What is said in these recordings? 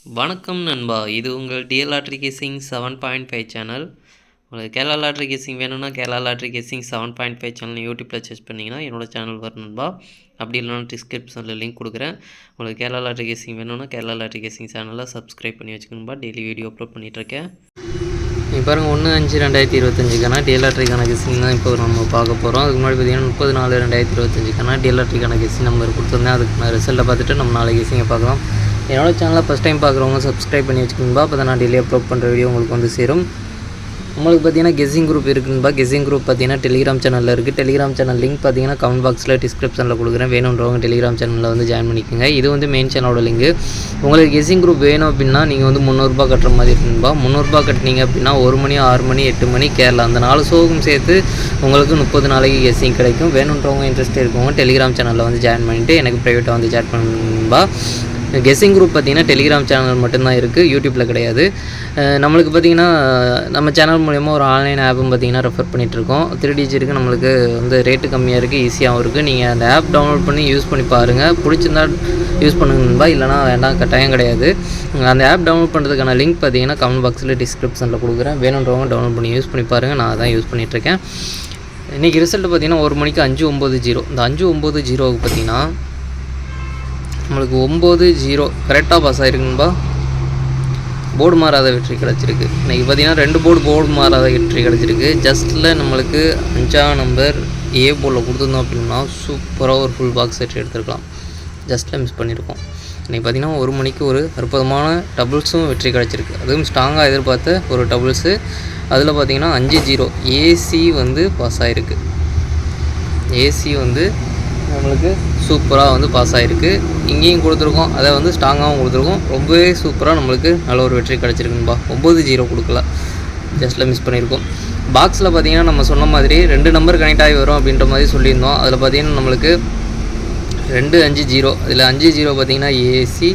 வணக்கம் நண்பா, இது உங்கள் டிஎல் லாட்ரி கேசிங் 7.5 சேனல். உங்களுக்கு கேரளா லாட்ரி கேசிங் வேணும்னா கேரளா லாட்ரி கேசிங் 7.5 சேனல் யூடியூப்பில் சர்ச் பண்ணிங்கன்னா என்னோட சேனல் வரும் நண்பா. அப்படி இல்லைனா டிஸ்கிரிப்ஷனில் லிங்க் கொடுக்குறேன். உங்களுக்கு கேரளா லாட்ரி கேசிங் வேணும்னா கேரளா லாட்ரி கேசிங் சேனலை சப்ஸ்கிரைப் பண்ணி வச்சுக்கணும்பா. டெய்லி வீடியோ அப்லோட் பண்ணிகிட்ருக்கேன். இப்போ பாருங்கள் 1/5/2025க்கான டிஎல் லாட்ரிக்கான கெஸ்ஸிங் தான் இப்போ நம்ம பார்க்க போகிறோம். அதுக்கு முன்னாடி பார்த்தீங்கன்னா 30/4/2025க்கான டிஎல் லாட்ரிக்கான கெஸ்ஸிங் நம்பர் கொடுத்துருந்தேன். அதுக்கு ரிசல்ட்டை பார்த்துட்டு நம்ம நாளைக்கு கெஸ்ஸிங்கை பார்க்கலாம். என்னோடய சேனலை ஃபஸ்ட் டைம் பார்க்குறவங்க சப்ஸ்கிரைப் பண்ணி வச்சுக்கணும்பா. அப்போ தான் நான் டெய்லி அப்லோட் பண்ணுற வீடியோ உங்களுக்கு வந்து சேரும். உங்களுக்கு பார்த்தீங்கன்னா கெஸ்ஸிங் குரூப் இருக்குதுப்பா. கெஸ்ஸிங் குரூப் பார்த்தீங்கன்னா டெலிகிராம் சேனலில் இருக்குது. டெலிகிராம் சேனல் லிங்க் பார்த்தீங்கன்னா கமெண்ட் பாக்ஸில் டிஸ்கிரிப்ஷனில் கொடுக்குறேன். வேணுன்றவங்க டெலிகிராம் சேனலில் வந்து ஜாயின் பண்ணிக்கோங்க. இது வந்து மெயின் சேனலோட லிங்க். உங்களுக்கு கெஸ்ஸிங் குரூப் வேணும் அப்படின்னா நீங்கள் வந்து 300 கட்டுற மாதிரி இருக்குதுப்பா. 300 கட்டினீங்க அப்படின்னா 1 மணி 6 மணி 8 மணி கேரளா அந்த 4 ஷோவும் சேர்த்து உங்களுக்கு 30 நாளைக்கு கெஸ்ஸிங் கிடைக்கும். வேணுன்றவங்க இன்ட்ரெஸ்ட் இருக்கவங்க டெலிகிராம் சேனலில் வந்து ஜாயின் பண்ணிவிட்டு எனக்கு ப்ரைவேட்டாக வந்து சேட் பண்ணும்பா. கெஸ்ஸிங் குரூப் பார்த்திங்கன்னா டெலிகிராம் சேனல் மட்டும்தான் இருக்குது, யூடியூப்பில் கிடையாது. நம்மளுக்கு பார்த்திங்கன்னா நம்ம சேனல் மூலயமா ஒரு ஆன்லைன் ஆப்பும் பார்த்திங்கன்னா ரெஃபர் பண்ணிகிட்ருக்கோம். 3 டிஜிட்டுக்கு நம்மளுக்கு வந்து ரேட்டு கம்மியாக இருக்குது, ஈஸியாகவும் இருக்குது. நீங்கள் அந்த ஆப் டவுன்லோட் பண்ணி யூஸ் பண்ணி பாருங்கள். பிடிச்சிருந்தா யூஸ் பண்ணுங்கன்பா, இல்லைனா வேண்டாம், கட்டாயம் கிடையாது. அந்த ஆப் டவுன்லோட் பண்ணுறதுக்கான லிங்க் பார்த்திங்கன்னா கமெண்ட் பாக்ஸில் டிஸ்கிரிப்ஷனில் கொடுக்குறேன். வேணுன்றவங்க டவுன்லோட் பண்ணி யூஸ் பண்ணி பாருங்கள். நான் தான் யூஸ் பண்ணிகிட்ருக்கேன். இன்றைக்கி ரிசல்ட்டு பார்த்திங்கன்னா 1 மணிக்கு 5:09. இந்த 5:09 பார்த்திங்கன்னா நம்மளுக்கு 9-0 கரெக்டாக பாஸ் ஆகிருக்குன்பா. போர்டு மாறாத வெற்றி கிடச்சிருக்கு. இன்றைக்கி பார்த்திங்கன்னா 2 போர்டு மாறாத வெற்றி கிடச்சிருக்கு. ஜஸ்ட்டில் நம்மளுக்கு 5ஆம் நம்பர் ஏ போர்டில் கொடுத்துருந்தோம் அப்படின்னா சூப்பராக ஒரு ஃபுல் பாக்ஸ் வெற்றி எடுத்துருக்கலாம். ஜஸ்ட்டில் மிஸ் பண்ணியிருக்கோம். இன்றைக்கி பார்த்திங்கன்னா 1 மணிக்கு ஒரு அற்புதமான டபுள்ஸும் வெற்றி கிடச்சிருக்கு. அதுவும் ஸ்ட்ராங்காக எதிர்பார்த்த ஒரு டபுள்ஸு. அதில் பார்த்திங்கன்னா 5-0 ஏசி வந்து பாஸ் ஆகிருக்கு. ஏசி வந்து நம்மளுக்கு சூப்பராக வந்து பாஸ் ஆகிருக்கு. இங்கேயும் கொடுத்துருக்கோம், அதை வந்து ஸ்ட்ராங்காகவும் கொடுத்துருக்கோம். ரொம்பவே சூப்பராக நம்மளுக்கு நல்ல ஒரு வெற்றி கிடச்சிருக்குன்பா. 9-0 கொடுக்கல, ஜஸ்ட்டில் மிஸ் பண்ணியிருக்கோம். பாக்ஸில் பார்த்திங்கன்னா நம்ம சொன்ன மாதிரி 2 நம்பர் கனெக்ட் ஆகி வரும் அப்படின்ற மாதிரி சொல்லியிருந்தோம். அதில் பார்த்திங்கன்னா நம்மளுக்கு 2-5-0, இதில் 5-0 பார்த்திங்கன்னா ஏசி,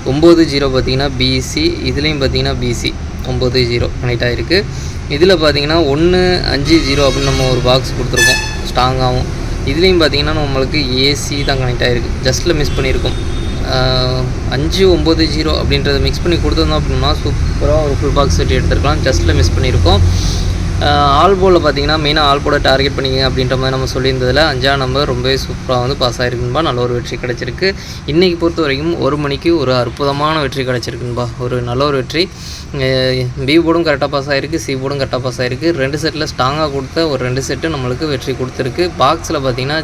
9-0 பார்த்திங்கன்னா பிசி, இதுலேயும் பார்த்திங்கன்னா பிசி 9-0 கனெக்ட் ஆகிருக்கு. இதில் பார்த்திங்கன்னா 1-5-0 அப்படின்னு நம்ம ஒரு பாக்ஸ் கொடுத்துருக்கோம் ஸ்ட்ராங்காகவும். இதுலேயும் பார்த்திங்கன்னா நம்மளுக்கு ஏசி தான் கனெக்ட் ஆகிருக்கு, ஜஸ்ட்டில் மிஸ் பண்ணியிருக்கோம். 5-9-0 அப்படின்றத மிக்ஸ் பண்ணி கொடுத்துருந்தோம் அப்படின்னா சூப்பராக ஒரு ஃபுல் பாக்ஸ் வெட்டி எடுத்துருக்கலாம். ஜஸ்ட்டில் மிஸ் பண்ணியிருக்கோம். ஆல் போர்டில் பார்த்திங்கன்னா மெயினாக ஆல் போர்டை டார்கெட் பண்ணிங்க அப்படின்ற மாதிரி நம்ம சொல்லியிருந்ததில் 5ஆம் நம்பர் ரொம்பவே சூப்பராக வந்து பாஸ் ஆகிருக்குன்பா. நல்ல ஒரு வெற்றி கிடச்சிருக்கு. இன்றைக்கி பொறுத்த வரைக்கும் 1 மணிக்கு ஒரு அற்புதமான வெற்றி கிடச்சிருக்குன்பா. ஒரு நல்ல ஒரு வெற்றி. பி போர்டும் கரெக்டாக பாஸ் ஆகிருக்கு, சி போர்டும் கரெக்டாக பாஸ் ஆகிருக்கு. 2 செட்டில் ஸ்ட்ராங்காக கொடுத்த ஒரு 2 செட்டு நம்மளுக்கு வெற்றி கொடுத்துருக்கு. பாக்ஸில் பார்த்திங்கன்னா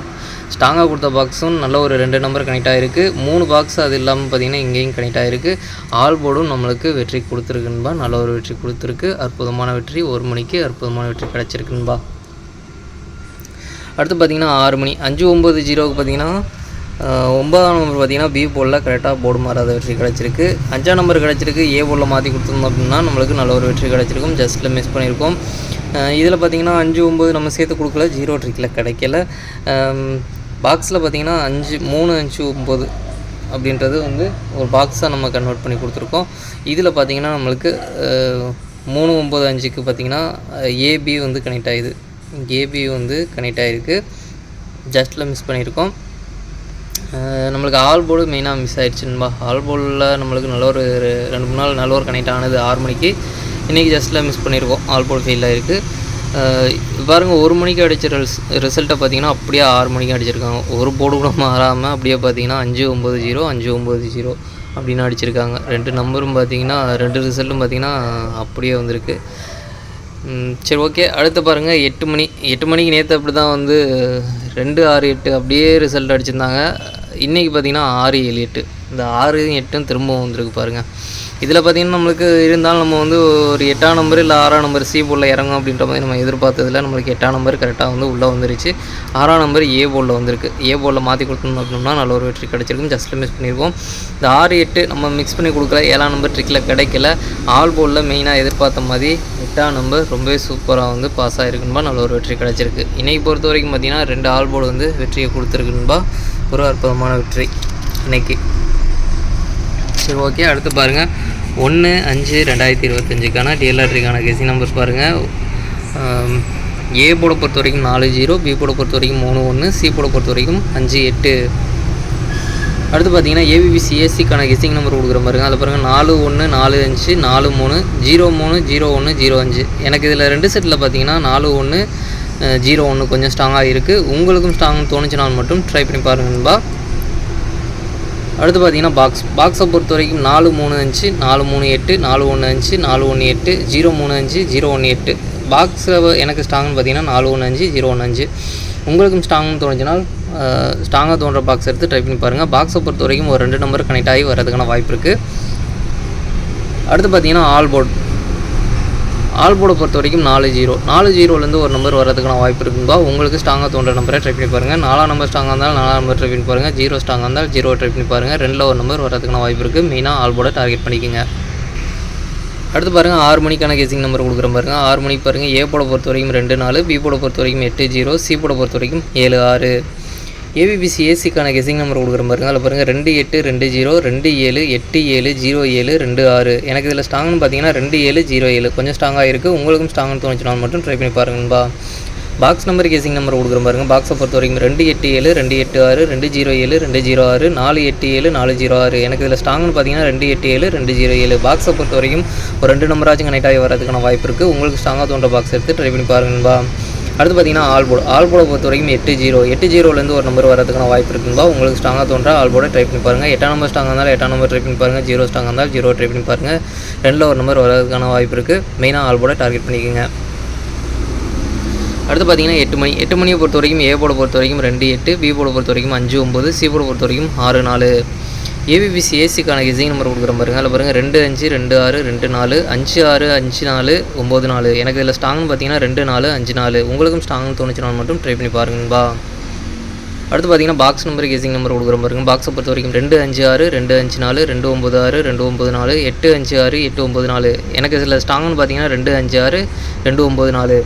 ஸ்ட்ராங்காக கொடுத்த பாக்ஸும் நல்ல ஒரு 2 நம்பர் கனெக்ட் ஆகிருக்கு. 3 பாக்ஸ் அது இல்லாமல் பார்த்திங்கன்னா இங்கேயும் கனெக்ட் ஆகிருக்கு. ஆல் போர்டும் நம்மளுக்கு வெற்றி கொடுத்துருக்குன்பா. நல்ல ஒரு வெற்றி கொடுத்துருக்கு. அற்புதமான வெற்றி. 1 மணிக்கு அற்புதமான வெற்றி கிடச்சிருக்குன்பா. அடுத்து பார்த்திங்கன்னா 6 மணி 5-9-0 பார்த்திங்கன்னா 9ஆம் நம்பர் பார்த்திங்கன்னா பி போர்டில் கரெக்டாக போர்டு மாறாத வெற்றி கிடச்சிருக்கு. 5ஆம் நம்பர் கிடச்சிருக்கு. ஏ போர்டில் மாற்றி கொடுத்துருந்தோம் அப்படின்னா நம்மளுக்கு நல்ல ஒரு வெற்றி கிடச்சிருக்கும். ஜஸ்ட்டில் மிஸ் பண்ணியிருக்கோம். இதில் பார்த்திங்கன்னா 5-9 நம்ம சேர்த்து கொடுக்கல, 0 ட்ரிக்கில் கிடைக்கல. பாக்ஸில் பார்த்திங்கன்னா 3-5-9 அப்படின்றது வந்து ஒரு பாக்ஸாக நம்ம கன்வெர்ட் பண்ணி கொடுத்துருக்கோம். இதில் பார்த்திங்கன்னா நம்மளுக்கு 3-9-5க்கு பார்த்திங்கன்னா ஏபி வந்து கனெக்ட் ஆகிது. ஏபி வந்து கனெக்ட் ஆகிருக்கு. ஜஸ்ட்டில் மிஸ் பண்ணியிருக்கோம். நம்மளுக்கு ஆல் போர்டு மெயினாக மிஸ் ஆகிடுச்சுன்பா. ஆல் போர்டில் நம்மளுக்கு நல்ல ஒரு 2-3 நாள் நல்ல ஒரு கனெக்ட் ஆனது 6 மணிக்கு. இன்றைக்கி ஜஸ்ட்டில் மிஸ் பண்ணியிருக்கோம். ஆல் போர்டு ஃபெயில் ஆகிருக்கு. பாருங்கள் 1 மணிக்கு அடித்த ரிசல்ட்டை பார்த்திங்கன்னா அப்படியே 6 மணிக்கு அடிச்சிருக்காங்க. ஒரு போர்டு கூட மாறாமல் அப்படியே பார்த்திங்கன்னா 5-9-0 5-9-0 அப்படின்னு அடிச்சிருக்காங்க. 2 நம்பரும் பார்த்திங்கன்னா 2 ரிசல்ட்டும் பார்த்திங்கன்னா அப்படியே வந்திருக்கு. சரி, ஓகே. அடுத்து பாருங்கள் 8 மணி 8 மணிக்கு நேற்று அப்படி தான் வந்து 2-6-8 அப்படியே ரிசல்ட் அடிச்சிருந்தாங்க. இன்றைக்கி பார்த்திங்கன்னா 6-7-8 இந்த 6-8 திரும்பவும் வந்திருக்கு பாருங்கள். இதில் பார்த்திங்கன்னா நம்மளுக்கு இருந்தாலும் நம்ம வந்து ஒரு 8ஆம் நம்பர் இல்லை 6ஆம் நம்பர் சி போர்டில் இறங்கும் அப்படின்ற மாதிரி நம்ம எதிர்பார்த்ததில் நம்மளுக்கு 8ஆம் நம்பர் கரெக்டாக வந்து உள்ளே வந்துருச்சு. 6ஆம் நம்பர் ஏ போர்டில் வந்திருக்கு. ஏ போர்டில் மாற்றி கொடுத்தோம் அப்படின்னா நல்ல ஒரு வெற்றி கிடச்சிருக்கும். ஜஸ்ட்டில் மிஸ் பண்ணியிருக்கோம். இந்த 6-8 நம்ம மிக்ஸ் பண்ணி கொடுக்கல. 7ஆம் நம்பர் ட்ரிக்கில் கிடைக்கல. ஆல் போர்டில் மெயினாக எதிர்பார்த்த மாதிரி 8ஆம் நம்பர் ரொம்பவே சூப்பராக வந்து பாஸ் ஆகிருக்குன்பா. நல்ல ஒரு வெற்றி கிடச்சிருக்கு. இன்றைக்கி பொறுத்த வரைக்கும் பார்த்திங்கன்னா 2 ஆல் போர்டு வந்து வெற்றியை கொடுத்துருக்குன்பா. ஒரு அற்புதமான வெற்றி இன்றைக்கி. சரி, ஓகே. அடுத்து பாருங்கள் 1-5-2025க்கான டிஎல் லாட்ரிக்கான கெஸ்ஸிங் நம்பர்ஸ் பாருங்கள். ஏ போர்டை பொறுத்த வரைக்கும் 4-0, பி போர்டை பொறுத்த வரைக்கும் 3-1, சி போர்டை பொறுத்த வரைக்கும் 5-8 அடுத்து பார்த்தீங்கன்னா ஏபிபிசி ஏசிக்கான கெஸ்ஸிங் நம்பர் கொடுக்குற பாருங்க. அதில் பாருங்கள் 4145 43 03 01 05. எனக்கு இதில் 2 செட்டில் பார்த்தீங்கன்னா 41 01 கொஞ்சம் ஸ்ட்ராங்காக இருக்குது. உங்களுக்கும் ஸ்ட்ராங்னு தோணுச்சுனால் மட்டும் ட்ரை பண்ணி பாருங்கன்பா. அடுத்து பார்த்தீங்கன்னா பாக்ஸை பொறுத்த வரைக்கும் 435 438 415 418 035 018. பாக்ஸில் எனக்கு ஸ்ட்ராங்னு பார்த்தீங்கன்னா 415 015. உங்களுக்கும் ஸ்ட்ராங்னு தோணுச்சுனால் ஸ்ட்ராங்காக தோன்ற பாக்ஸ் எடுத்து ட்ரை பண்ணி பாருங்கள். பாக்ஸை பொறுத்த வரைக்கும் ஒரு 2 நம்பர் கனெக்ட் ஆகி வரதுக்கான வாய்ப்பு இருக்குது. அடுத்து பார்த்தீங்கன்னா ஆல் போர்டை பொறுத்த வரைக்கும் 40 ஒரு நம்பர் வரதுக்கான வாய்ப்பு இருக்குங்களா. உங்களுக்கு ஸ்ட்ராங்காக தோன்ற நம்பரை ட்ரை பண்ணி பாருங்கள். 4 நம்பர் ஸ்ட்ராங்காக இருந்தாலும் 4 நம்பர் ட்ரை பண்ணி பாருங்கள். 0 ஸ்ட்ராங்காக இருந்தால் 0 ட்ரை பண்ணி பாருங்கள். 2ல் ஒரு நம்பர் வரதுக்கான வாய்ப்பு இருக்குது. மெயினாக ஆல் போர்டை டார்கெட் பண்ணிக்கோங்க. அடுத்து பாருங்கள் 6 மணிக்கான கெஸ்ஸிங் நம்பர் கொடுக்குறேன் பாருங்கள். 6 மணிக்கு பாருங்கள். ஏ போர்டை பொறுத்த வரைக்கும் 24, பி போர்டை பொறுத்த வரைக்கும் 80, சி போர்டை பொறுத்த வரைக்கும் 76. ஏபிபிசி ஏசிக்கான கெஸ்ஸிங் நம்பர் கொடுக்குற பாருங்கள். அதில் பாருங்கள் 28 20 27 87 07 26. எனக்கு இதில் ஸ்ட்ராங்னு பார்த்தீங்கன்னா 2707 கொஞ்சம் ஸ்ட்ராங்காக இருக்குது. உங்களுக்கும் ஸ்ட்ராங்னு தோணுச்சுனால் மட்டும் ட்ரை பண்ணி பாருங்கன்பா. பாக்ஸ் நம்பர் கெஸ்ஸிங் நம்பர் கொடுக்குற பாருங்கள். பாக்ஸை பொறுத்த வரைக்கும் 287 286 207 206 487 406. எனக்கு இதில் ஸ்ட்ராங்னு பார்த்தீங்கன்னா 287 207. பாக்ஸை பொறுத்த வரைக்கும் ஒரு 2 நம்பராச்சும் கனெக்ட் ஆகி வரதுக்கான வாய்ப்பு இருக்குது. உங்களுக்கு ஸ்ட்ராங்காக தோன்ற பாக்ஸ் எடுத்து ட்ரை பண்ணி பாருங்கன்பா. அடுத்து பார்த்தீங்கன்னா ஆல் போர்டை பொறுத்த வரைக்கும் 80 ஒரு நம்பர் வரதுக்கான வாய்ப்பு இருக்குன்பா. உங்களுக்கு ஸ்ட்ராங்காக தோன்ற ஆல் போர்டை ட்ரை பண்ணி பாருங்கள். 8 நம்பர் ஸ்ட்ராங்காக இருந்தாலும் 8 நம்பர் ட்ரை பண்ணி பாருங்கள். 0 ஸ்ட்ராங்காக இருந்தால் 0 ட்ரை பண்ணி பாருங்கள். 2ல் ஒரு நம்பர் வரதுக்கான வாய்ப்பு இருக்குது. மெயினாக ஆல் போர்டை டார்கெட் பண்ணிக்கோங்க. அடுத்து பார்த்தீங்கன்னா 8 மணியை பொறுத்த வரைக்கும் ஏ போர்டை பொறுத்த வரைக்கும் 28, பி போர்டை பொறுத்த வரைக்கும் 59, சி போர்டை பொறுத்த வரைக்கும் 64. ஏபிபிசி ஏசிக்கான கெஸ்ஸிங் நம்பர் கொடுக்குற பாருங்கள். அதில் பாருங்கள் 25 26 24 56 54 94. எனக்கு இதில் ஸ்ட்ராங்னு பார்த்தீங்கன்னா 24 54. உங்களுக்கும் ஸ்ட்ராங்னு தோணுச்சுனால் மட்டும் ட்ரை பண்ணி பாருங்கன்பா. அடுத்து பார்த்தீங்கன்னா பாக்ஸ் நம்பர் கெஸ்ஸிங் நம்பர் கொடுக்குற பாருங்கள். பாக்ஸை பொறுத்த வரைக்கும் 256 254 296 294 856 894. எனக்கு இதில் ஸ்ட்ராங்னு பார்த்தீங்கன்னா 256 294.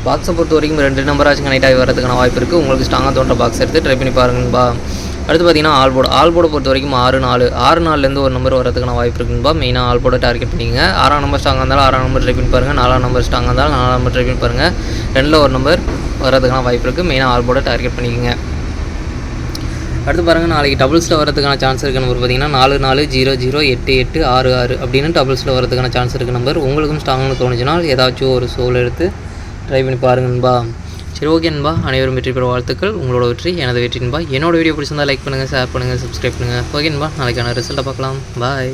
பாக்ஸை பொறுத்த வரைக்கும் 2 நம்பராச்சும் கனெக்ட் ஆகி வரதுக்கான வாய்ப்பு இருக்குது. உங்களுக்கு ஸ்ட்ராங்காக தோன்ற பாக்ஸ் எடுத்து ட்ரை பண்ணி பாருங்கன்பா. அடுத்து பார்த்தீங்கன்னா ஆல் போர்டை பொறுத்த வரைக்கும் 6 ஒரு நம்பர் வரதுக்கான வாய்ப்பு இருக்குன்பா. மெயினாக ஆல் போர்டை டார்கெட் பண்ணிக்கங்க. 6 நம்பர் ஸ்ட்ராங்காக இருந்தாலும் 6 நம்பர் ட்ரை பண்ணி பாருங்கள். 4 நம்பர் ஸ்ட்ராங்காக இருந்தாலும் 4 நம்பர் ட்ரை பண்ணி பாருங்கள். 2ல் ஒரு நம்பர் வரதுக்கான வாய்ப்பு இருக்குது. மெயினாக ஆல் போர்டை டார்கெட் பண்ணிக்கங்க. அடுத்து பாருங்கள் நாளைக்கு டபுள்ஸில் வரதுக்கான சான்ஸ் இருக்க நம்பர் பார்த்தீங்கன்னா 44008866 அப்படின்னு டபுள்ஸில் வரதுக்கான சான்ஸ் இருக்க நம்பர். உங்களுக்கும் ஸ்ட்ராங்னு தோணுச்சுனால் ஏதாச்சும் ஒரு சோல் எடுத்து ட்ரை பண்ணி பாருங்கன்பா. சரி ஓகே நண்பா, அனைவரும் வெற்றி பெற வாழ்த்துக்கள். உங்களோட வெற்றி எனது வெற்றி நண்பா. என்னோட வீடியோ பிடிச்சிருந்தால் லைக் பண்ணுங்கள், ஷேர் பண்ணுங்கள், சப்ஸ்கிரைப் பண்ணுங்கள். ஓகே நண்பா, நாளைக்கான ரிசல்ட்டை பார்க்கலாம். பாய்.